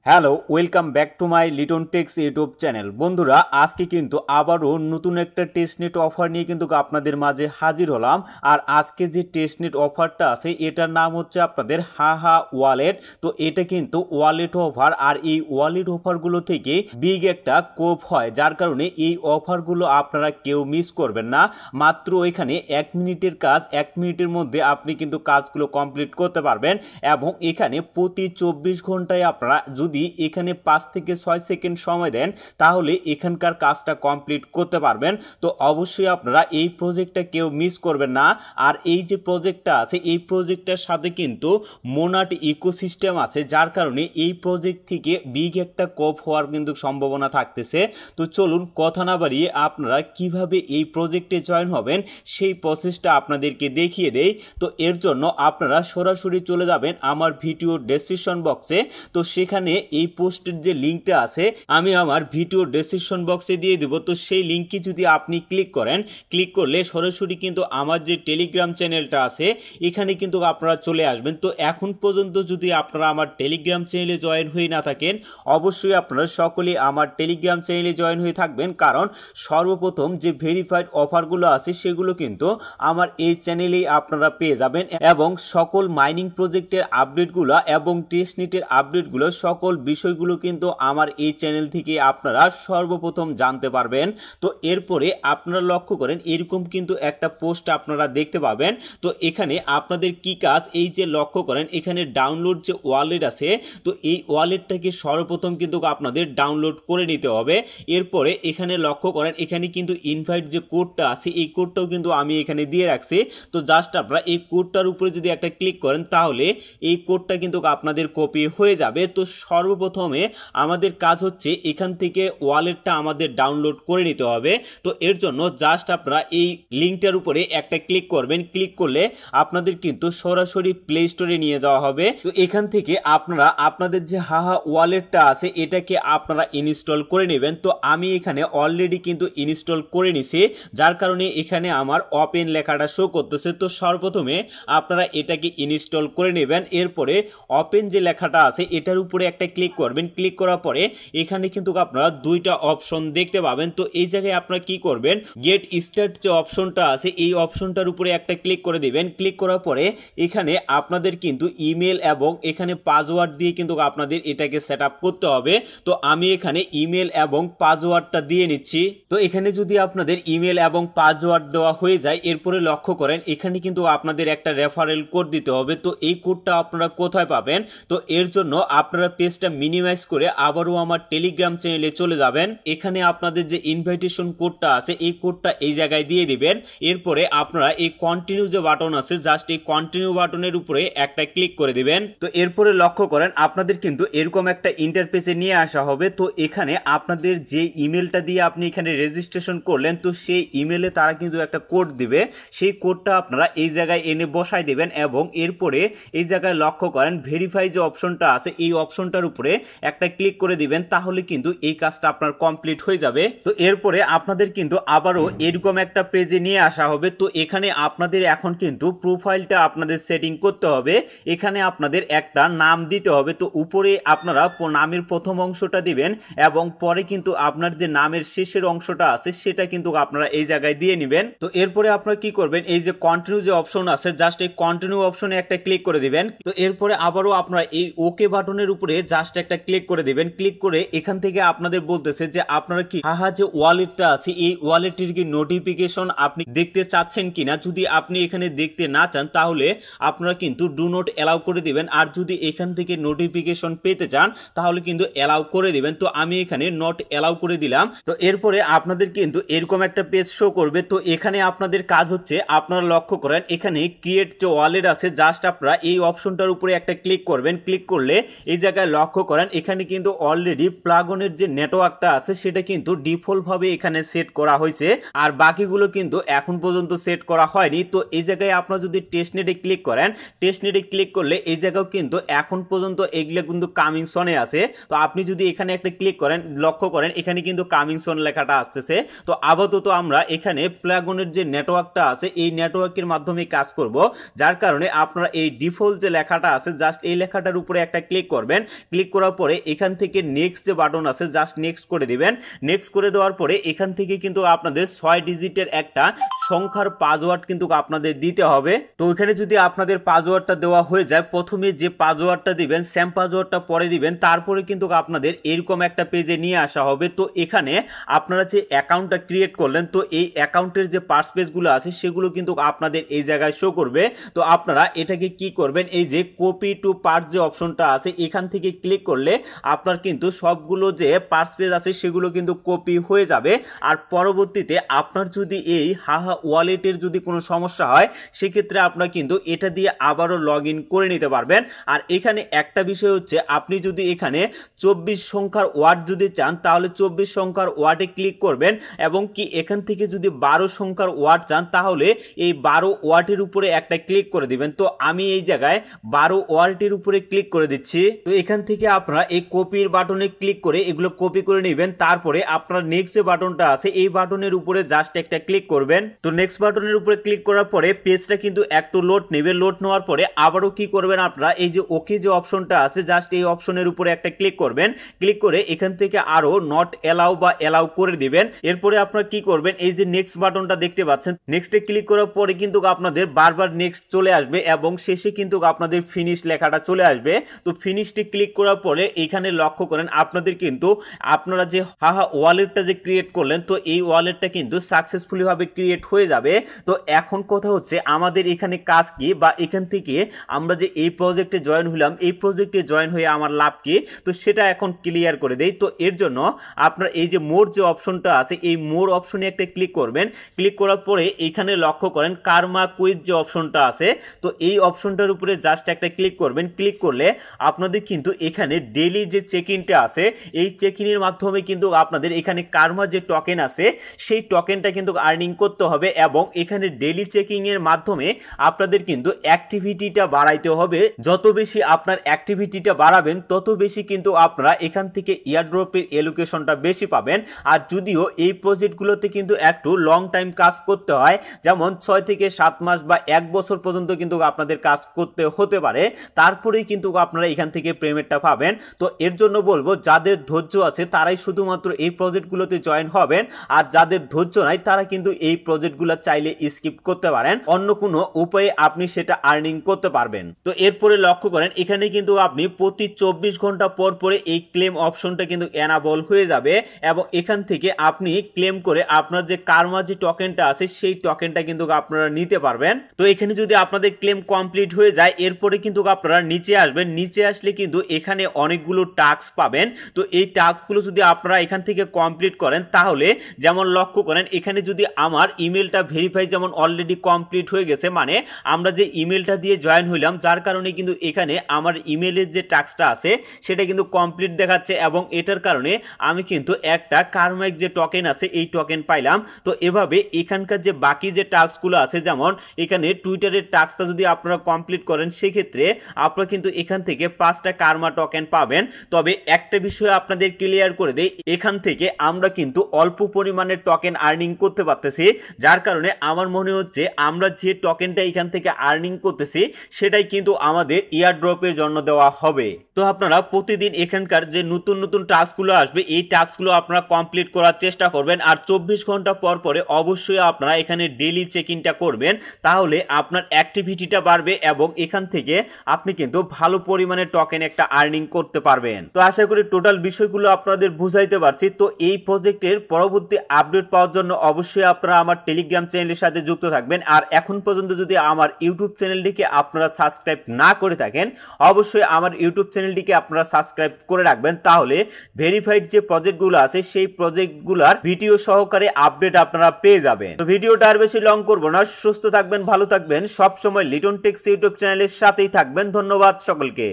Hello, welcome back to my Liton techs YouTube channel. বন্ধুরা, আজকে কিন্তু আবারও নতুন একটা টেস্টনেট অফার নিয়ে কিন্তু আপনাদের মাঝে হাজির হলাম। আর আজকে যে টেস্টনেট অফারটা আছে এটার নাম হচ্ছে আপনাদের হাহা ওয়ালেট। তো এটা কিন্তু ওয়ালেট অফার, আর এই ওয়ালেট অফারগুলো থেকে বিগ একটা কোপ হয়, যার কারণে এই অফারগুলো আপনারা কেউ মিস করবেন না। মাত্র এখানে 1 মিনিটের কাজ, 1 মিনিটের মধ্যে আপনি কিন্তু কাজগুলো কমপ্লিট করতে পারবেন। এবং এখানে প্রতি 24 ঘন্টায় আপনারা যদি এখানে 5 থেকে 6 সেকেন্ড সময় দেন তাহলে এখানকার কাজটা কমপ্লিট করতে পারবেন। তো অবশ্যই আপনারা এই প্রজেক্টটা কেউ মিস করবেন না। আর এই যে প্রজেক্টটা আছে এই প্রজেক্টটার সাথে কিন্তু মোনাট ইকোসিস্টেম আছে, যার কারণে এই প্রজেক্ট থেকে বিগ একটা কোপ হওয়ার কিন্তু সম্ভাবনা থাকতেছে। তো চলুন কথা না বাড়িয়ে আপনারা কিভাবে এই প্রজেক্টে জয়েন হবেন সেই প্রসেসটা আপনাদেরকে দেখিয়ে দেই। তো এর জন্য আপনারা সরাসরি চলে যাবেন আমার ভিডিও ডেসক্রিপশন বক্সে। তো সেখানে এই পোস্টের যে লিঙ্কটা আছে আমি আমার ভিডিও ডেসক্রিপশন বক্সে দিয়ে দেবো। তো সেই লিঙ্কে যদি আপনি ক্লিক করেন, ক্লিক করলে সরাসরি কিন্তু আমার যে টেলিগ্রাম চ্যানেলটা আছে এখানে কিন্তু আপনারা চলে আসবেন। তো এখন পর্যন্ত যদি আপনারা আমার টেলিগ্রাম চ্যানেলে জয়েন হয়ে না থাকেন, অবশ্যই আপনারা সকলেই আমার টেলিগ্রাম চ্যানেলে জয়েন হয়ে থাকবেন, কারণ সর্বপ্রথম যে ভেরিফাইড অফারগুলো আছে সেগুলো কিন্তু আমার এই চ্যানেলেই আপনারা পেয়ে যাবেন। এবং সকল মাইনিং প্রজেক্টের আপডেটগুলো এবং টেস্টনেটের আপডেটগুলো সকল বিষয়গুলো কিন্তু আমার এই চ্যানেল থেকে আপনারা সর্বপ্রথম জানতে পারবেন। তো এরপরে আপনারা লক্ষ্য করেন এরকম কিন্তু একটা পোস্ট আপনারা দেখতে পাবেন। তো এখানে আপনাদের কি কাজ, এই যে লক্ষ্য করেন এখানে ডাউনলোড যে ওয়ালেট আছে, তো এই ওয়ালেটটাকে সর্বপ্রথম কিন্তু আপনাদের ডাউনলোড করে নিতে হবে। এরপরে এখানে লক্ষ্য করেন এখানে কিন্তু ইনভাইট যে কোডটা আছে এই কোডটাও কিন্তু আমি এখানে দিয়ে রাখছি। তো জাস্ট আপনারা এই কোডটার উপরে যদি একটা ক্লিক করেন তাহলে এই কোডটা কিন্তু আপনাদের কপি হয়ে যাবে। তো সর্বপ্রথমে আমাদের কাজ হচ্ছে এখান থেকে ওয়ালেটটা আমাদের ডাউনলোড করে নিতে হবে। তো এর জন্য জাস্ট আপনারা এই লিঙ্কটার উপরে একটা ক্লিক করবেন, ক্লিক করলে আপনাদের কিন্তু সরাসরি প্লে স্টোরে নিয়ে যাওয়া হবে। তো এখান থেকে আপনারা আপনাদের যে হাহা ওয়ালেটটা আছে এটাকে আপনারা ইনস্টল করে নেবেন। তো আমি এখানে অলরেডি কিন্তু ইনস্টল করে নিছি, যার কারণে এখানে আমার ওপেন লেখাটা শো করতেছে। তো সর্বপ্রথমে আপনারা এটাকে ইনস্টল করে নেবেন। এরপরে ওপেন যে লেখাটা আছে এটার উপরে একটা ক্লিক করবেন, ক্লিক করার পরে এখানে কিন্তু আপনারা দুইটা অপশন দেখতে পাবেন। তো এই জায়গায় আপনারা কি করবেন, গেট স্টার্ট যে অপশনটা আছে এই অপশনটার উপরে একটা ক্লিক করে দিবেন। ক্লিক করার পরে এখানে আপনাদের কিন্তু ইমেল এবং এখানে পাসওয়ার্ড দিয়ে কিন্তু আপনাদের এটাকে সেট আপ করতে হবে। তো আমি এখানে ইমেল এবং পাসওয়ার্ডটা দিয়ে নিচ্ছি। তো এখানে যদি আপনাদের ইমেল এবং পাসওয়ার্ড দেওয়া হয়ে যায়, এরপরে লক্ষ্য করেন এখানে কিন্তু আপনাদের একটা রেফারেল কোড দিতে হবে। তো এই কোডটা আপনারা কোথায় পাবেন, তো এর জন্য আপনারা পেজটা মিনিমাইজ করে আবারও আমার টেলিগ্রাম চ্যানেলে চলে যাবেন। এখানে আপনাদের যে ইনভাইটেশন কোডটা আছে এই কোডটা এই জায়গায় দিয়ে দিবেন। এরপরে আপনারা এই কন্টিনিউ যে বাটন আছে জাস্ট এই কন্টিনিউ বাটনের উপরে একটা ক্লিক করে দিবেন। তো এরপরে লক্ষ্য করেন আপনাদের কিন্তু এরকম একটা ইন্টারফেসে নিয়ে আসা হবে। তো এখানে আপনাদের যে ইমেলটা দিয়ে আপনি এখানে রেজিস্ট্রেশন করলেন তো সেই ইমেলে তারা কিন্তু একটা কোড দিবে, সেই কোডটা আপনারা এই জায়গায় এনে বসাই দিবেন। এবং এরপরে এই জায়গায় লক্ষ্য করেন ভেরিফাই যে অপশনটা আছে এই অপশনটার উপরে একটা ক্লিক করে দিবেন, তাহলে কিন্তু এই কাজটা আপনার কমপ্লিট হয়ে যাবে। তো এরপরে আপনাদের কিন্তু আবারও এরকম একটা পেজে নিয়ে আসা হবে। তো এখানে আপনাদের এখন কিন্তু প্রোফাইলটা আপনাদের সেটিং করতে হবে। এখানে আপনাদের একটা নাম দিতে হবে। তো উপরে আপনারা নামের প্রথম অংশটা দিবেন এবং পরে কিন্তু আপনার যে নামের শেষের অংশটা আছে সেটা কিন্তু আপনারা এই জায়গায় দিয়ে নেবেন। তো এরপরে আপনারা কি করবেন, এই যে কন্টিনিউ যে অপশন আছে জাস্ট এই কন্টিনিউ অপশনে একটা ক্লিক করে দিবেন। তো এরপরে আবারও আপনারা এই ওকে বাটনের উপরে জাস্ট একটা ক্লিক করে দিবেন। ক্লিক করে এখান থেকে আপনাদের বলতেছে যে আপনারা কি হাহা যে ওয়ালেটটা আছে এই ওয়ালেটের কি নোটিফিকেশন আপনি দেখতে চাচ্ছেন কিনা। যদি আপনি এখানে দেখতে না চান তাহলে আপনারা কিন্তু ডু নট অ্যালাউ করে দিবেন, আর যদি এখান থেকে নোটিফিকেশন পেতে চান তাহলে কিন্তু অ্যালাউ করে দিবেন। তো আমি এখানে নট অ্যালাউ করে দিলাম। তো এরপরে আপনাদের কিন্তু এরকম একটা পেজ শো করবে। তো এখানে আপনাদের কাজ হচ্ছে আপনারা লক্ষ্য করেন এখানে ক্রিয়েট যে ওয়ালেট আছে জাস্ট আপনারা এই অপশনটার উপরে একটা ক্লিক করবেন। ক্লিক করলে এই জায়গায় লক্ষ্য করেন এখানে কিন্তু অলরেডি প্লাগনের যে নেটওয়ার্কটা আছে সেটা কিন্তু ডিফল্ট ভাবে এখানে সেট করা হয়েছে, আর বাকিগুলো কিন্তু এখন পর্যন্ত সেট করা হয়নি। তো এই জায়গায় আপনারা যদি টেস্টনেটে ক্লিক করেন, টেস্টনেটে ক্লিক করলে এই জায়গাও কিন্তু এখন পর্যন্ত এগুলো কিন্তু কামিং সনে আছে। তো আপনি যদি এখানে একটা ক্লিক করেন লক্ষ্য করেন এখানে কিন্তু কামিং সন লেখাটা আসতেছে। তো আপাতত আমরা এখানে প্লাগনের যে নেটওয়ার্কটা আছে এই নেটওয়ার্কের মাধ্যমে কাজ করব, যার কারণে আপনারা এই ডিফল্ট যে লেখাটা আছে জাস্ট এই লেখাটার উপরে একটা ক্লিক করবেন। ক্লিক করার পরে এখান থেকে নেক্সট যে বাটন আছে জাস্ট নেক্সট করে দিবেন। নেক্সট করে দেওয়ার পরে এখান থেকে কিন্তু আপনাদের 6 ডিজিটের একটা সংখ্যার পাসওয়ার্ড কিন্তু আপনাদের দিতে হবে। তো এখানে যদি আপনাদের পাসওয়ার্ডটা দেওয়া হয়ে যায়, প্রথমে যে পাসওয়ার্ডটা দিবেন সেম পাসওয়ার্ডটা পরে দিবেন, তারপরে কিন্তু আপনাদের এরকম একটা পেজে নিয়ে আসা হবে। তো এখানে আপনারা যে অ্যাকাউন্টটা ক্রিয়েট করলেন, তো এই অ্যাকাউন্টের যে পাসপেজগুলো আছে সেগুলো কিন্তু আপনাদের এই জায়গায় শো করবে। তো আপনারা এটাকে কি করবেন, এই যে কপি টু পার্স যে অপশনটা আছে এখান থেকে ক্লিক করলে আপনার কিন্তু সবগুলো যে পাসপেজ আছে সেগুলো কিন্তু কপি হয়ে যাবে। আর পরবর্তীতে আপনার যদি এই হাহা ওয়ালেটের যদি কোনো সমস্যা হয় সেক্ষেত্রে আপনারা কিন্তু এটা দিয়ে আবারও লগ ইন করে নিতে পারবেন। আর এখানে একটা বিষয় হচ্ছে, আপনি যদি এখানে 24 সংখ্যার ওয়ার্ড যদি চান তাহলে 24 সংখ্যার ওয়ার্ডে ক্লিক করবেন, এবং কি এখান থেকে যদি 12 সংখ্যার ওয়ার্ড চান তাহলে এই 12 ওয়ার্ডের উপরে একটা ক্লিক করে দিবেন। তো আমি এই জায়গায় 12 ওয়ার্ডের উপরে ক্লিক করে দিচ্ছি। তো এখান থেকে আপনারা এই কপির বাটনে ক্লিক করে এগুলো কপি করে নেবেন। তারপরে আপনার নেক্সট যে বাটনটা আছে এই বাটনের উপরে জাস্ট একটা ক্লিক করবেন। তো নেক্সট বাটনের উপরে ক্লিক করার পরে পেজটা কিন্তু একটু লোড নেবে। লোড নেওয়ার পরে আবারও কি করবেন, আপনারা এই যে ওকে যে অপশনটা আছে জাস্ট এই অপশনের উপরে একটা ক্লিক করবেন। ক্লিক করে এখান থেকে আরো নট এলাও বা এলাও করে দিবেন। এরপরে আপনারা কি করবেন, এই যে নেক্সট বাটনটা দেখতে পাচ্ছেন, নেক্সটে ক্লিক করার পরে কিন্তু আপনাদের বারবার নেক্সট চলে আসবে এবং শেষে কিন্তু আপনাদের ফিনিশ লেখাটা চলে আসবে। তো ফিনিশটি ক্লিক করার পরে এখানে লক্ষ্য করেন আপনাদের কিন্তু আপনারা যে হাহা ওয়ালেটটা যে ক্রিয়েট করলেন, তো এই ওয়ালেটটা কিন্তু সাকসেসফুলি ভাবে ক্রিয়েট হয়ে যাবে। তো এখন কথা হচ্ছে আমাদের এখানে কাজ কি, বা এখান থেকে আমরা যে এই প্রজেক্টে জয়েন হলাম, এই প্রজেক্টে জয়েন হয়ে আমার লাভ কি, তো সেটা এখন ক্লিয়ার করে দেই। তো এর জন্য আপনার এই যে মোর যে অপশনটা আছে এই মোর অপশনে একটা ক্লিক করবেন। ক্লিক করার পরে এখানে লক্ষ্য করেন কার্মা কুইজ যে অপশনটা আছে, তো এই অপশনটার উপরে জাস্ট একটা ক্লিক করবেন। ক্লিক করলে আপনাদের কিন্তু এখানে ডেইলি যে চেক ইনটা আছে এই চেক ইনের মাধ্যমে কিন্তু আপনাদের এখানে কার্মা যে টোকেন আছে সেই টোকেনটা কিন্তু আর্নিং করতে হবে, এবং এখানে ডেইলি চেকিং এর মাধ্যমে আপনাদের কিন্তু অ্যাক্টিভিটিটা বাড়াইতে হবে। যত বেশি আপনার অ্যাক্টিভিটিটা বাড়াবেন তত বেশি কিন্তু আপনারা এখান থেকে এয়ারড্রপের এলোকেশনটা বেশি পাবেন। আর যদিও এই প্রজেক্টগুলোতে কিন্তু একটু লং টাইম কাজ করতে হয়, যেমন 6 থেকে 7 মাস বা 1 বছর পর্যন্ত কিন্তু আপনাদের কাজ করতে হতে পারে, তারপরেই কিন্তু আপনারা এখান থেকে পেমেন্টটা পাবেন। তো এর জন্য বলবো যাদের ধৈর্য আছে তারাই শুধুমাত্র এই প্রজেক্টগুলোতে জয়েন হবেন, আর যাদের ধৈর্য নাই তারা কিন্তু এই প্রজেক্টগুলো চাইলে স্কিপ করতে পারেন, অন্য কোনো উপায়ে আপনি সেটা আর্নিং করতে পারবেন। তো এরপরে লক্ষ্য করেন এখানে কিন্তু আপনি প্রতি 24 ঘন্টা পর পরে এই ক্লেম অপশনটা কিন্তু এনাবল হয়ে যাবে, এবং এখান থেকে আপনি ক্লেম করে আপনার যে কার্মা যে টোকেনটা আছে সেই টোকেনটা কিন্তু আপনারা নিতে পারবেন। তো এখানে যদি আপনাদের ক্লেম কমপ্লিট হয়ে যায় এরপরে কিন্তু আপনারা নিচে আসবেন। নিচে আসলে কিন্তু এখানে অনেকগুলো টাস্ক পাবেন। তো এই টাস্কগুলো যদি আপনারা এখান থেকে কমপ্লিট করেন তাহলে যেমন লক্ষ্য করেন এখানে যদি আমার ইমেলটা ভেরিফাই যেমন অলরেডি কমপ্লিট হয়ে গেছে, মানে আমরা যে ইমেলটা দিয়ে জয়েন হইলাম যার কারণে কিন্তু এখানে আমার ইমেলের যে টাস্কটা আছে সেটা কিন্তু কমপ্লিট দেখাচ্ছে, এবং এটার কারণে আমি কিন্তু একটা কার্মাইক যে টোকেন আছে এই টোকেন পাইলাম। তো এভাবে এখানকার যে বাকি যে টাস্কগুলো আছে, যেমন এখানে টুইটারের টাস্কটা যদি আপনারা কমপ্লিট করেন সেক্ষেত্রে আপনারা কিন্তু এখান থেকে 5টা কার্মা টোকেন পাবেন। তবে একটা বিষয় আপনাদের ক্লিয়ার করে দেই, এখান থেকে আমরা কিন্তু অল্প পরিমাণের টোকেন আর্নিং করতে পারতেছি, যার কারণে আমার মনে হচ্ছে আমরা যে টোকেনটা এখান থেকে আর্নিং করতেছি সেটাই কিন্তু আমাদের এয়ারড্রপের জন্য দেওয়া হবে। তো আপনারা প্রতিদিন এখানকার যে নতুন নতুন টাস্কগুলো আসবে এই টাস্কগুলো আপনারা কমপ্লিট করার চেষ্টা করবেন, আর 24 ঘন্টা পর পরে অবশ্যই আপনারা এখানে ডেইলি চেক ইনটা করবেন, তাহলে আপনার অ্যাক্টিভিটিটা বাড়বে এবং এখান থেকে আপনি কিন্তু ভালো পরিমাণে টোকেন একটা আর্নিং করতে পারবেন। তো আশা করি টোটাল বিষয়গুলো আপনাদের বুঝাইতে পারছি। তো এই প্রজেক্টের পরবর্তী আপডেট পাওয়ার জন্য অবশ্যই আপনারা আমার টেলিগ্রাম চ্যানেলের সাথে যুক্ত থাকবেন, আর এখন পর্যন্ত যদি আমার ইউটিউব চ্যানেলটিকে আপনারা সাবস্ক্রাইব না করে থাকেন অবশ্যই আমার ইউটিউব চ্যানেলটিকে আপনারা সাবস্ক্রাইব করে রাখবেন, তাহলে ভেরিফাইড যে প্রজেক্টগুলো আছে সেই প্রজেক্টগুলোর ভিডিও সহকারে আপডেট আপনারা পেয়ে যাবেন। তো ভিডিওটা আর বেশি লং করব না, সুস্থ থাকবেন, ভালো থাকবেন, সব সময় লিটন টেক্স ইউটিউব চ্যানেলের সাথেই থাকবেন। ধন্যবাদ সকলকে।